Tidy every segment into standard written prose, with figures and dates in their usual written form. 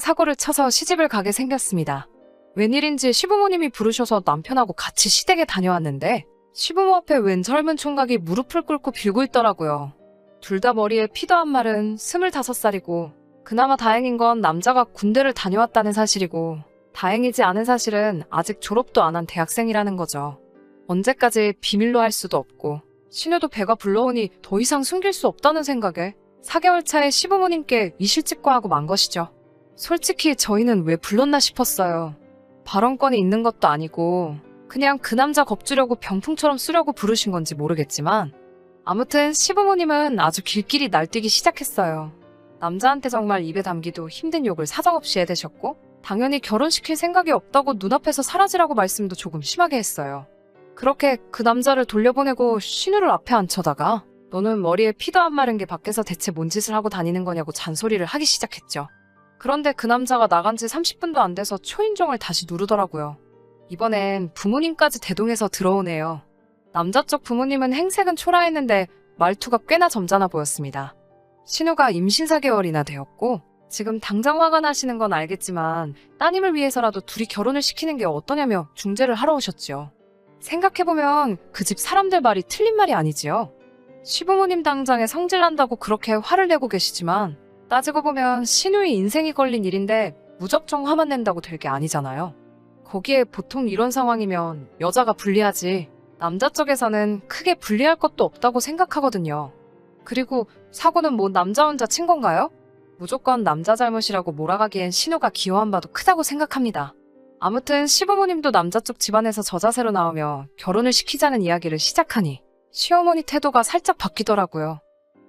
사고를 쳐서 시집을 가게 생겼습니다. 웬일인지 시부모님이 부르셔서 남편하고 같이 시댁에 다녀왔는데 시부모 앞에 웬 젊은 총각이 무릎을 꿇고 빌고 있더라고요. 둘 다 머리에 피도 안 마른 25살이고 그나마 다행인 건 남자가 군대를 다녀왔다는 사실이고 다행이지 않은 사실은 아직 졸업도 안 한 대학생이라는 거죠. 언제까지 비밀로 할 수도 없고 신우도 배가 불러오니 더 이상 숨길 수 없다는 생각에 4개월 차에 시부모님께 이실직고하고 만 것이죠. 솔직히 저희는 왜 불렀나 싶었어요. 발언권이 있는 것도 아니고 그냥 그 남자 겁주려고 병풍처럼 쓰려고 부르신 건지 모르겠지만 아무튼 시부모님은 아주 길길이 날뛰기 시작했어요. 남자한테 정말 입에 담기도 힘든 욕을 사정없이 해대셨고 당연히 결혼시킬 생각이 없다고 눈앞에서 사라지라고 말씀도 조금 심하게 했어요. 그렇게 그 남자를 돌려보내고 신우를 앞에 앉혀다가 너는 머리에 피도 안 마른 게 밖에서 대체 뭔 짓을 하고 다니는 거냐고 잔소리를 하기 시작했죠. 그런데 그 남자가 나간 지 30분도 안 돼서 초인종을 다시 누르더라고요. 이번엔 부모님까지 대동해서 들어오네요. 남자 쪽 부모님은 행색은 초라했는데 말투가 꽤나 점잖아 보였습니다. 신우가 임신 4개월이나 되었고 지금 당장 화가 나시는 건 알겠지만 따님을 위해서라도 둘이 결혼을 시키는 게 어떠냐며 중재를 하러 오셨지요. 생각해보면 그 집 사람들 말이 틀린 말이 아니지요. 시부모님 당장에 성질난다고 그렇게 화를 내고 계시지만 따지고 보면 신우의 인생이 걸린 일인데 무작정 화만 낸다고 될 게 아니잖아요. 거기에 보통 이런 상황이면 여자가 불리하지 남자 쪽에서는 크게 불리할 것도 없다고 생각하거든요. 그리고 사고는 뭐 남자 혼자 친 건가요? 무조건 남자 잘못이라고 몰아가기엔 신우가 기여한 바도 크다고 생각합니다. 아무튼 시부모님도 남자 쪽 집안에서 저자세로 나오며 결혼을 시키자는 이야기를 시작하니 시어머니 태도가 살짝 바뀌더라고요.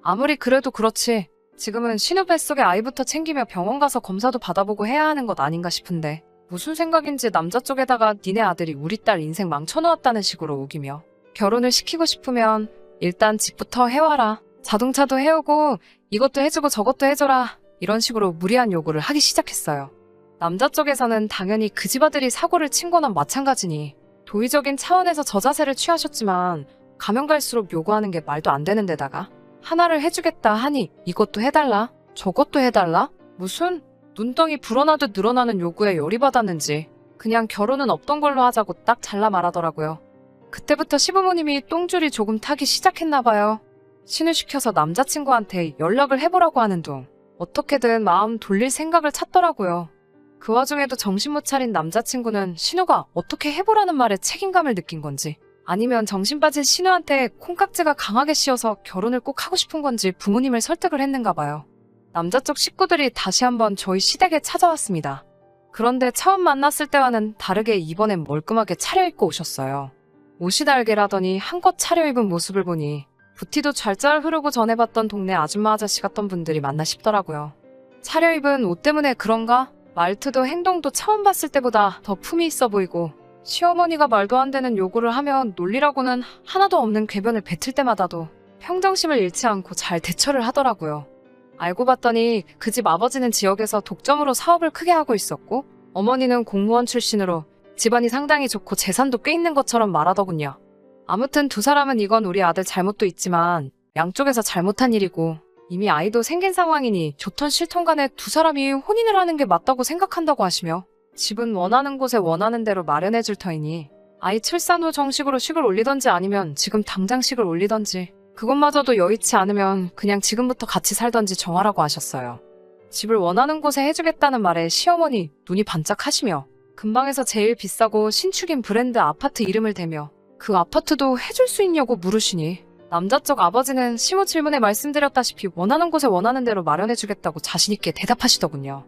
아무리 그래도 그렇지 지금은 신우 뱃속에 아이부터 챙기며 병원 가서 검사도 받아보고 해야 하는 것 아닌가 싶은데 무슨 생각인지 남자 쪽에다가 니네 아들이 우리 딸 인생 망쳐놓았다는 식으로 우기며 결혼을 시키고 싶으면 일단 집부터 해와라. 자동차도 해오고 이것도 해주고 저것도 해줘라. 이런 식으로 무리한 요구를 하기 시작했어요. 남자 쪽에서는 당연히 그 집 아들이 사고를 친 거나 마찬가지니 도의적인 차원에서 저자세를 취하셨지만 가면 갈수록 요구하는 게 말도 안 되는 데다가 하나를 해주겠다 하니 이것도 해달라 저것도 해달라 무슨 눈덩이 불어나듯 늘어나는 요구에 열이 받았는지 그냥 결혼은 없던 걸로 하자고 딱 잘라 말하더라고요. 그때부터 시부모님이 똥줄이 조금 타기 시작했나봐요. 신우시켜서 남자친구한테 연락을 해보라고 하는 둥 어떻게든 마음 돌릴 생각을 찾더라고요. 그 와중에도 정신 못 차린 남자친구는 신우가 어떻게 해보라는 말에 책임감을 느낀 건지 아니면 정신 빠진 신우한테 콩깍지가 강하게 씌어서 결혼을 꼭 하고 싶은 건지 부모님을 설득을 했는가 봐요. 남자 쪽 식구들이 다시 한번 저희 시댁에 찾아왔습니다. 그런데 처음 만났을 때와는 다르게 이번엔 멀끔하게 차려입고 오셨어요. 옷이 달게라더니 한껏 차려입은 모습을 보니 부티도 잘잘 흐르고 전에 봤던 동네 아줌마 아저씨 같던 분들이 맞나 싶더라고요. 차려입은 옷 때문에 그런가? 말투도 행동도 처음 봤을 때보다 더 품이 있어 보이고 시어머니가 말도 안 되는 요구를 하면 논리라고는 하나도 없는 궤변을 뱉을 때마다도 평정심을 잃지 않고 잘 대처를 하더라고요. 알고 봤더니 그 집 아버지는 지역에서 독점으로 사업을 크게 하고 있었고 어머니는 공무원 출신으로 집안이 상당히 좋고 재산도 꽤 있는 것처럼 말하더군요. 아무튼 두 사람은 이건 우리 아들 잘못도 있지만 양쪽에서 잘못한 일이고 이미 아이도 생긴 상황이니 좋던 싫던 간에 두 사람이 혼인을 하는 게 맞다고 생각한다고 하시며 집은 원하는 곳에 원하는 대로 마련해 줄 터이니 아이 출산 후 정식으로 식을 올리던지 아니면 지금 당장 식을 올리던지 그것마저도 여의치 않으면 그냥 지금부터 같이 살던지 정하라고 하셨어요. 집을 원하는 곳에 해주겠다는 말에 시어머니 눈이 반짝하시며 근방에서 제일 비싸고 신축인 브랜드 아파트 이름을 대며 그 아파트도 해줄 수 있냐고 물으시니 남자 쪽 아버지는 시모 질문에 말씀드렸다시피 원하는 곳에 원하는 대로 마련해주겠다고 자신있게 대답하시더군요.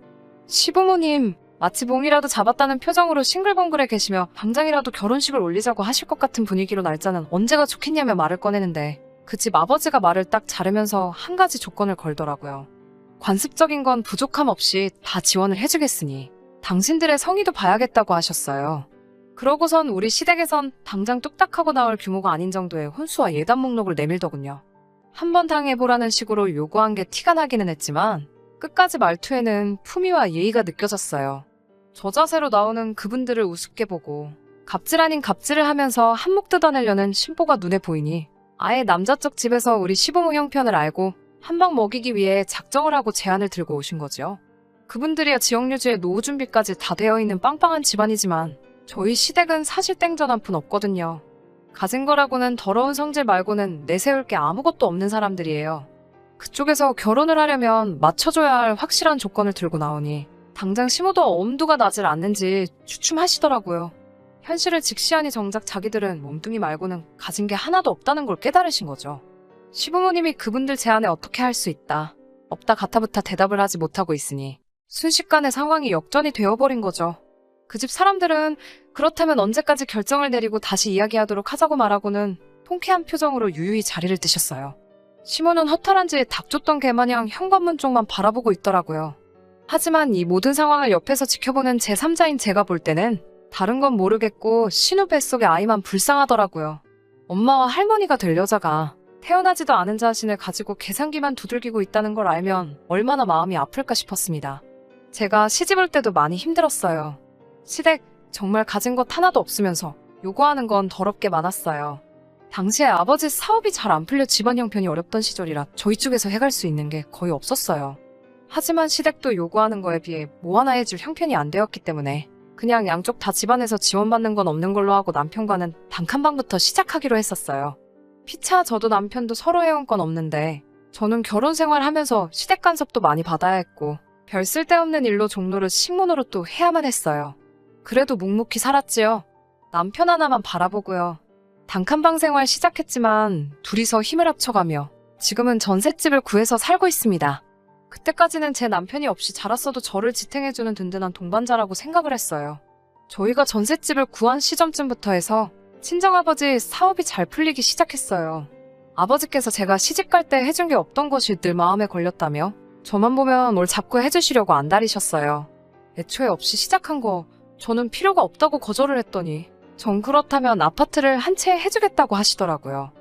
시부모님 마치 몽이라도 잡았다는 표정으로 싱글벙글해 계시며 당장이라도 결혼식을 올리자고 하실 것 같은 분위기로 날짜는 언제가 좋겠냐며 말을 꺼내는데 그 집 아버지가 말을 딱 자르면서 한 가지 조건을 걸더라고요. 관습적인 건 부족함 없이 다 지원을 해주겠으니 당신들의 성의도 봐야겠다고 하셨어요. 그러고선 우리 시댁에선 당장 뚝딱하고 나올 규모가 아닌 정도의 혼수와 예단 목록을 내밀더군요. 한번 당해보라는 식으로 요구한 게 티가 나기는 했지만 끝까지 말투에는 품위와 예의가 느껴졌어요. 저자세로 나오는 그분들을 우습게 보고 갑질 아닌 갑질을 하면서 한몫 뜯어내려는 심보가 눈에 보이니 아예 남자 쪽 집에서 우리 시부모 형편을 알고 한 방 먹이기 위해 작정을 하고 제안을 들고 오신 거죠. 그분들이야 지역 유지에 노후 준비까지 다 되어 있는 빵빵한 집안이지만 저희 시댁은 사실 땡전 한 푼 없거든요. 가진 거라고는 더러운 성질 말고는 내세울 게 아무것도 없는 사람들이에요. 그쪽에서 결혼을 하려면 맞춰줘야 할 확실한 조건을 들고 나오니 당장 시모도 엄두가 나질 않는지 주춤하시더라고요. 현실을 직시하니 정작 자기들은 몸뚱이 말고는 가진 게 하나도 없다는 걸 깨달으신 거죠. 시부모님이 그분들 제안에 어떻게 할 수 있다, 없다 가타부타 대답을 하지 못하고 있으니 순식간에 상황이 역전이 되어버린 거죠. 그 집 사람들은 그렇다면 언제까지 결정을 내리고 다시 이야기하도록 하자고 말하고는 통쾌한 표정으로 유유히 자리를 뜨셨어요. 시모는 허탈한지 닭 쫓던 개마냥 현관문 쪽만 바라보고 있더라고요. 하지만 이 모든 상황을 옆에서 지켜보는 제3자인 제가 볼 때는 다른 건 모르겠고 신우 뱃속의 아이만 불쌍하더라고요. 엄마와 할머니가 될 여자가 태어나지도 않은 자신을 가지고 계산기만 두들기고 있다는 걸 알면 얼마나 마음이 아플까 싶었습니다. 제가 시집올 때도 많이 힘들었어요. 시댁 정말 가진 것 하나도 없으면서 요구하는 건 더럽게 많았어요. 당시에 아버지 사업이 잘 안 풀려 집안 형편이 어렵던 시절이라 저희 쪽에서 해갈 수 있는 게 거의 없었어요. 하지만 시댁도 요구하는 거에 비해 뭐 하나 해줄 형편이 안 되었기 때문에 그냥 양쪽 다 집안에서 지원받는 건 없는 걸로 하고 남편과는 단칸방부터 시작하기로 했었어요. 피차 저도 남편도 서로 해온 건 없는데 저는 결혼 생활하면서 시댁 간섭도 많이 받아야 했고 별 쓸데없는 일로 종로를 식모노릇도 해야만 했어요. 그래도 묵묵히 살았지요. 남편 하나만 바라보고요. 단칸방 생활 시작했지만 둘이서 힘을 합쳐가며 지금은 전셋집을 구해서 살고 있습니다. 그때까지는 제 남편이 없이 자랐어도 저를 지탱해주는 든든한 동반자라고 생각을 했어요. 저희가 전셋집을 구한 시점쯤부터 해서 친정아버지 사업이 잘 풀리기 시작했어요. 아버지께서 제가 시집갈 때 해준 게 없던 것이 늘 마음에 걸렸다며 저만 보면 뭘 자꾸 해주시려고 안달이셨어요. 애초에 없이 시작한 거 저는 필요가 없다고 거절을 했더니 전 그렇다면 아파트를 한 채 해주겠다고 하시더라고요.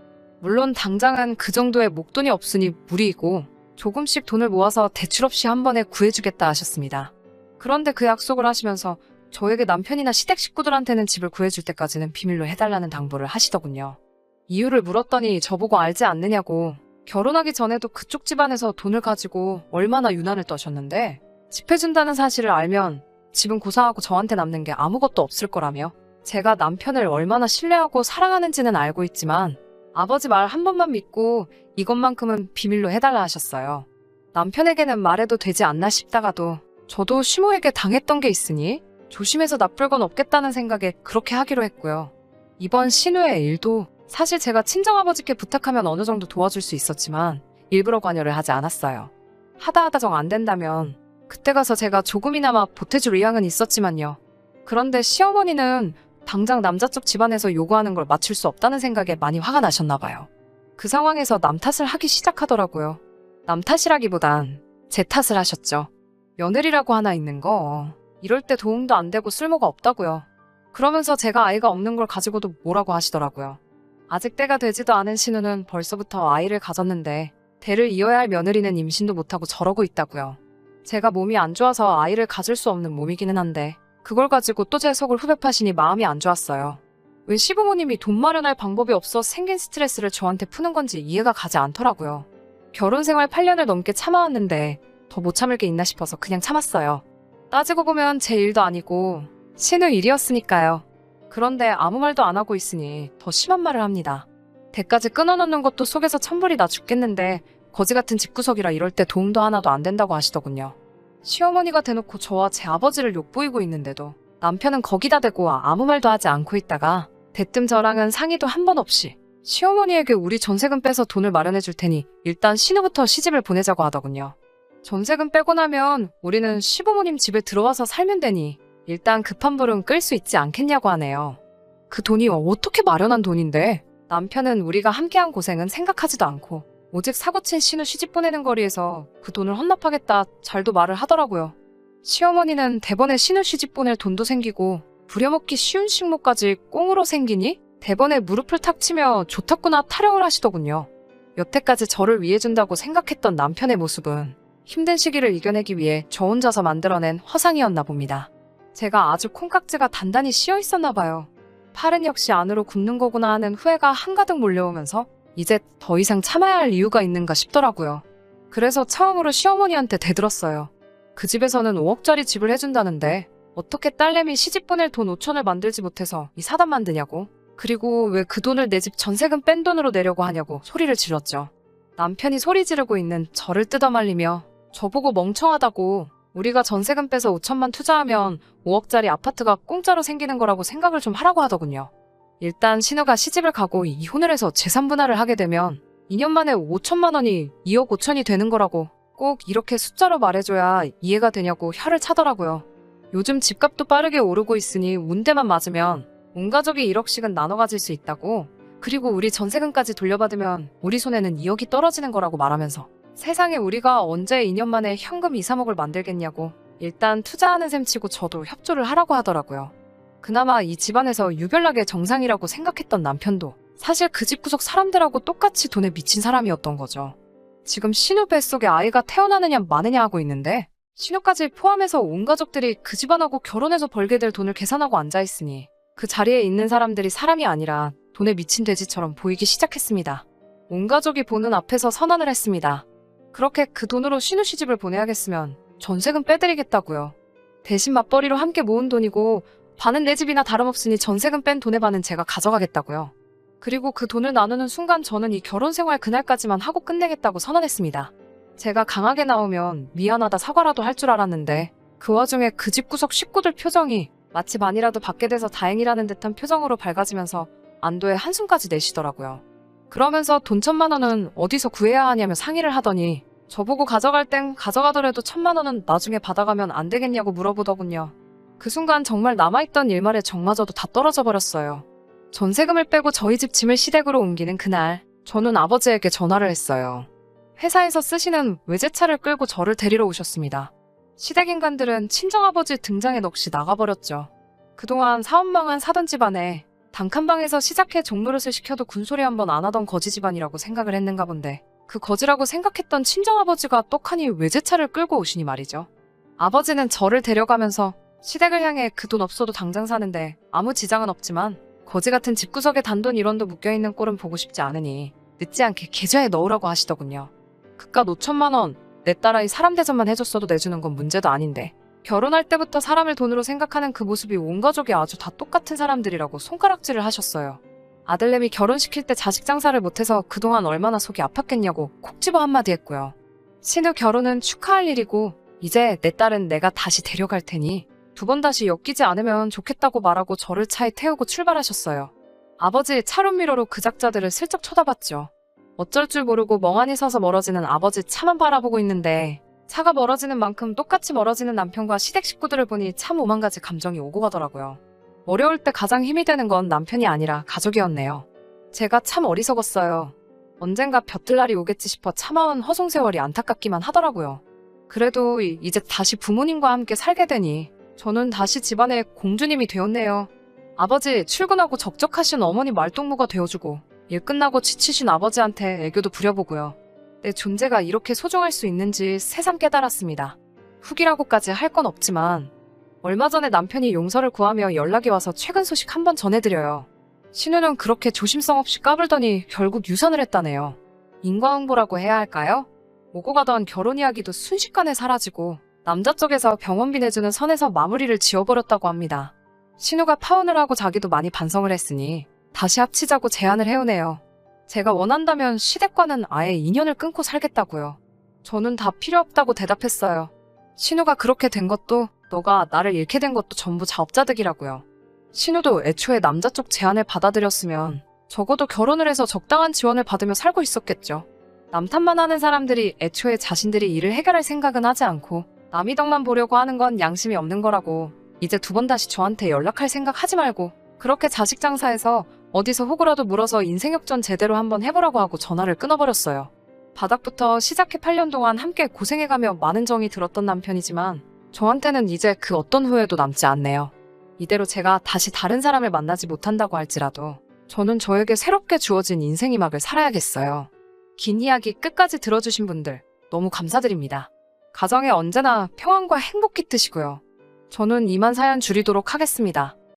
물론 당장은 그 정도의 목돈이 없으니 무리이고 조금씩 돈을 모아서 대출 없이 한 번에 구해주겠다 하셨습니다. 그런데 그 약속을 하시면서 저에게 남편이나 시댁 식구들한테는 집을 구해줄 때까지는 비밀로 해달라는 당부를 하시더군요. 이유를 물었더니 저보고 알지 않느냐고 결혼하기 전에도 그쪽 집안에서 돈을 가지고 얼마나 유난을 떠셨는데 집 해준다는 사실을 알면 집은 고사하고 저한테 남는 게 아무것도 없을 거라며 제가 남편을 얼마나 신뢰하고 사랑하는지는 알고 있지만 아버지 말 한 번만 믿고 이것만큼은 비밀로 해달라 하셨어요. 남편에게는 말해도 되지 않나 싶다가도 저도 시모에게 당했던 게 있으니 조심해서 나쁠 건 없겠다는 생각에 그렇게 하기로 했고요. 이번 신우의 일도 사실 제가 친정아버지께 부탁하면 어느 정도 도와줄 수 있었지만 일부러 관여를 하지 않았어요. 하다 정 안 된다면 그때 가서 제가 조금이나마 보태줄 의향은 있었지만요. 그런데 시어머니는 당장 남자 쪽 집안에서 요구하는 걸 맞출 수 없다는 생각에 많이 화가 나셨나 봐요. 그 상황에서 남 탓을 하기 시작하더라고요. 남 탓이라기보단 제 탓을 하셨죠. 며느리라고 하나 있는 거 이럴 때 도움도 안 되고 쓸모가 없다고요. 그러면서 제가 아이가 없는 걸 가지고도 뭐라고 하시더라고요. 아직 때가 되지도 않은 신우는 벌써부터 아이를 가졌는데 대를 이어야 할 며느리는 임신도 못하고 저러고 있다고요. 제가 몸이 안 좋아서 아이를 가질 수 없는 몸이기는 한데 그걸 가지고 또 제 속을 후벼 파시니 마음이 안 좋았어요. 왜 시부모님이 돈 마련할 방법이 없어 생긴 스트레스를 저한테 푸는 건지 이해가 가지 않더라고요. 결혼 생활 8년을 넘게 참아왔는데 더 못 참을 게 있나 싶어서 그냥 참았어요. 따지고 보면 제 일도 아니고 신우 일이었으니까요. 그런데 아무 말도 안 하고 있으니 더 심한 말을 합니다. 대까지 끊어놓는 것도 속에서 천불이 나 죽겠는데 거지 같은 집구석이라 이럴 때 도움도 하나도 안 된다고 하시더군요. 시어머니가 대놓고 저와 제 아버지를 욕보이고 있는데도 남편은 거기다 대고 아무 말도 하지 않고 있다가 대뜸 저랑은 상의도 한 번 없이 시어머니에게 우리 전세금 빼서 돈을 마련해 줄 테니 일단 신우부터 시집을 보내자고 하더군요. 전세금 빼고 나면 우리는 시부모님 집에 들어와서 살면 되니 일단 급한 불은 끌 수 있지 않겠냐고 하네요. 그 돈이 어떻게 마련한 돈인데 남편은 우리가 함께한 고생은 생각하지도 않고 오직 사고친 신우 시집 보내는 거리에서 그 돈을 헌납하겠다 잘도 말을 하더라고요. 시어머니는 대번에 신우 시집 보낼 돈도 생기고 부려먹기 쉬운 식모까지 꽁으로 생기니 대번에 무릎을 탁 치며 좋다구나 타령을 하시더군요. 여태까지 저를 위해준다고 생각했던 남편의 모습은 힘든 시기를 이겨내기 위해 저 혼자서 만들어낸 허상이었나 봅니다. 제가 아주 콩깍지가 단단히 씌어 있었나 봐요. 팔은 역시 안으로 굽는 거구나 하는 후회가 한가득 몰려오면서 이제 더 이상 참아야 할 이유가 있는가 싶더라고요. 그래서 처음으로 시어머니한테 대들었어요. 그 집에서는 5억짜리 집을 해준다는데 어떻게 딸내미 시집 보낼 돈 5천을 만들지 못해서 이 사단 만드냐고. 그리고 왜 그 돈을 내 집 전세금 뺀 돈으로 내려고 하냐고 소리를 질렀죠. 남편이 소리 지르고 있는 저를 뜯어말리며 저보고 멍청하다고, 우리가 전세금 빼서 5천만 투자하면 5억짜리 아파트가 공짜로 생기는 거라고 생각을 좀 하라고 하더군요. 일단 신우가 시집을 가고 이혼을 해서 재산 분할을 하게 되면 2년 만에 5천만 원이 2억 5천이 되는 거라고 꼭 이렇게 숫자로 말해줘야 이해가 되냐고 혀를 차더라고요. 요즘 집값도 빠르게 오르고 있으니 운대만 맞으면 온 가족이 1억씩은 나눠 가질 수 있다고, 그리고 우리 전세금까지 돌려받으면 우리 손에는 2억이 떨어지는 거라고 말하면서 세상에 우리가 언제 2년 만에 현금 2, 3억을 만들겠냐고 일단 투자하는 셈 치고 저도 협조를 하라고 하더라고요. 그나마 이 집안에서 유별나게 정상이라고 생각했던 남편도 사실 그 집 구석 사람들하고 똑같이 돈에 미친 사람이었던 거죠. 지금 신우 뱃속에 아이가 태어나느냐 마느냐 하고 있는데 신우까지 포함해서 온 가족들이 그 집안하고 결혼해서 벌게 될 돈을 계산하고 앉아있으니 그 자리에 있는 사람들이 사람이 아니라 돈에 미친 돼지처럼 보이기 시작했습니다. 온 가족이 보는 앞에서 선언을 했습니다. 그렇게 그 돈으로 신우 시집을 보내야겠으면 전세금 빼드리겠다고요. 대신 맞벌이로 함께 모은 돈이고 반은 내 집이나 다름없으니 전세금 뺀 돈의 반은 제가 가져가겠다고요. 그리고 그 돈을 나누는 순간 저는 이 결혼 생활 그날까지만 하고 끝내겠다고 선언했습니다. 제가 강하게 나오면 미안하다 사과라도 할 줄 알았는데 그 와중에 그 집구석 식구들 표정이 마치 많이라도 받게 돼서 다행이라는 듯한 표정으로 밝아지면서 안도의 한숨까지 내쉬더라고요. 그러면서 돈 1,000만 원은 어디서 구해야 하냐며 상의를 하더니 저보고 가져갈 땐 가져가더라도 1,000만 원은 나중에 받아가면 안 되겠냐고 물어보더군요. 그 순간 정말 남아있던 일말의 정마저도 다 떨어져 버렸어요. 전세금을 빼고 저희 집 짐을 시댁으로 옮기는 그날 저는 아버지에게 전화를 했어요. 회사에서 쓰시는 외제차를 끌고 저를 데리러 오셨습니다. 시댁 인간들은 친정아버지 등장에 넋이 나가버렸죠. 그동안 사업망은 사돈 집안에 단칸방에서 시작해 종노릇을 시켜도 군소리 한번 안 하던 거지 집안이라고 생각을 했는가 본데 그 거지라고 생각했던 친정아버지가 떡하니 외제차를 끌고 오시니 말이죠. 아버지는 저를 데려가면서 시댁을 향해 그 돈 없어도 당장 사는데 아무 지장은 없지만 거지 같은 집구석에 단돈 1원도 묶여있는 꼴은 보고 싶지 않으니 늦지 않게 계좌에 넣으라고 하시더군요. 그깟 5천만 원, 내 딸아이 사람 대접만 해줬어도 내주는 건 문제도 아닌데 결혼할 때부터 사람을 돈으로 생각하는 그 모습이 온 가족이 아주 다 똑같은 사람들이라고 손가락질을 하셨어요. 아들내미 결혼시킬 때 자식 장사를 못해서 그동안 얼마나 속이 아팠겠냐고 콕 집어 한마디 했고요. 신우 결혼은 축하할 일이고 이제 내 딸은 내가 다시 데려갈 테니 2번 다시 엮이지 않으면 좋겠다고 말하고 저를 차에 태우고 출발하셨어요. 아버지 차론 미러로 그 작자들을 슬쩍 쳐다봤죠. 어쩔 줄 모르고 멍하니 서서 멀어지는 아버지 차만 바라보고 있는데 차가 멀어지는 만큼 똑같이 멀어지는 남편과 시댁 식구들을 보니 참 오만 가지 감정이 오고 가더라고요. 어려울 때 가장 힘이 되는 건 남편이 아니라 가족이었네요. 제가 참 어리석었어요. 언젠가 볕들 날이 오겠지 싶어 참아온 허송세월이 안타깝기만 하더라고요. 그래도 이제 다시 부모님과 함께 살게 되니 저는 다시 집안의 공주님이 되었네요. 아버지 출근하고 적적하신 어머니 말동무가 되어주고 일 끝나고 지치신 아버지한테 애교도 부려보고요. 내 존재가 이렇게 소중할 수 있는지 새삼 깨달았습니다. 후기라고까지 할 건 없지만 얼마 전에 남편이 용서를 구하며 연락이 와서 최근 소식 한번 전해드려요. 신우는 그렇게 조심성 없이 까불더니 결국 유산을 했다네요. 인과응보라고 해야 할까요? 오고 가던 결혼 이야기도 순식간에 사라지고 남자 쪽에서 병원비 내주는 선에서 마무리를 지어버렸다고 합니다. 신우가 파혼을 하고 자기도 많이 반성을 했으니 다시 합치자고 제안을 해오네요. 제가 원한다면 시댁과는 아예 인연을 끊고 살겠다고요. 저는 다 필요 없다고 대답했어요. 신우가 그렇게 된 것도 너가 나를 잃게 된 것도 전부 자업자득이라고요. 신우도 애초에 남자 쪽 제안을 받아들였으면 적어도 결혼을 해서 적당한 지원을 받으며 살고 있었겠죠. 남 탓만 하는 사람들이 애초에 자신들이 일을 해결할 생각은 하지 않고 남이 덕만 보려고 하는 건 양심이 없는 거라고. 이제 2번 다시 저한테 연락할 생각 하지 말고 그렇게 자식 장사해서 어디서 호구라도 물어서 인생 역전 제대로 한번 해보라고 하고 전화를 끊어버렸어요. 바닥부터 시작해 8년 동안 함께 고생해가며 많은 정이 들었던 남편이지만 저한테는 이제 그 어떤 후회도 남지 않네요. 이대로 제가 다시 다른 사람을 만나지 못한다고 할지라도 저는 저에게 새롭게 주어진 인생의 막을 살아야겠어요. 긴 이야기 끝까지 들어주신 분들 너무 감사드립니다. 가정에 언제나 평안과 행복 깃드시고요. 저는 이만 사연 줄이도록 하겠습니다.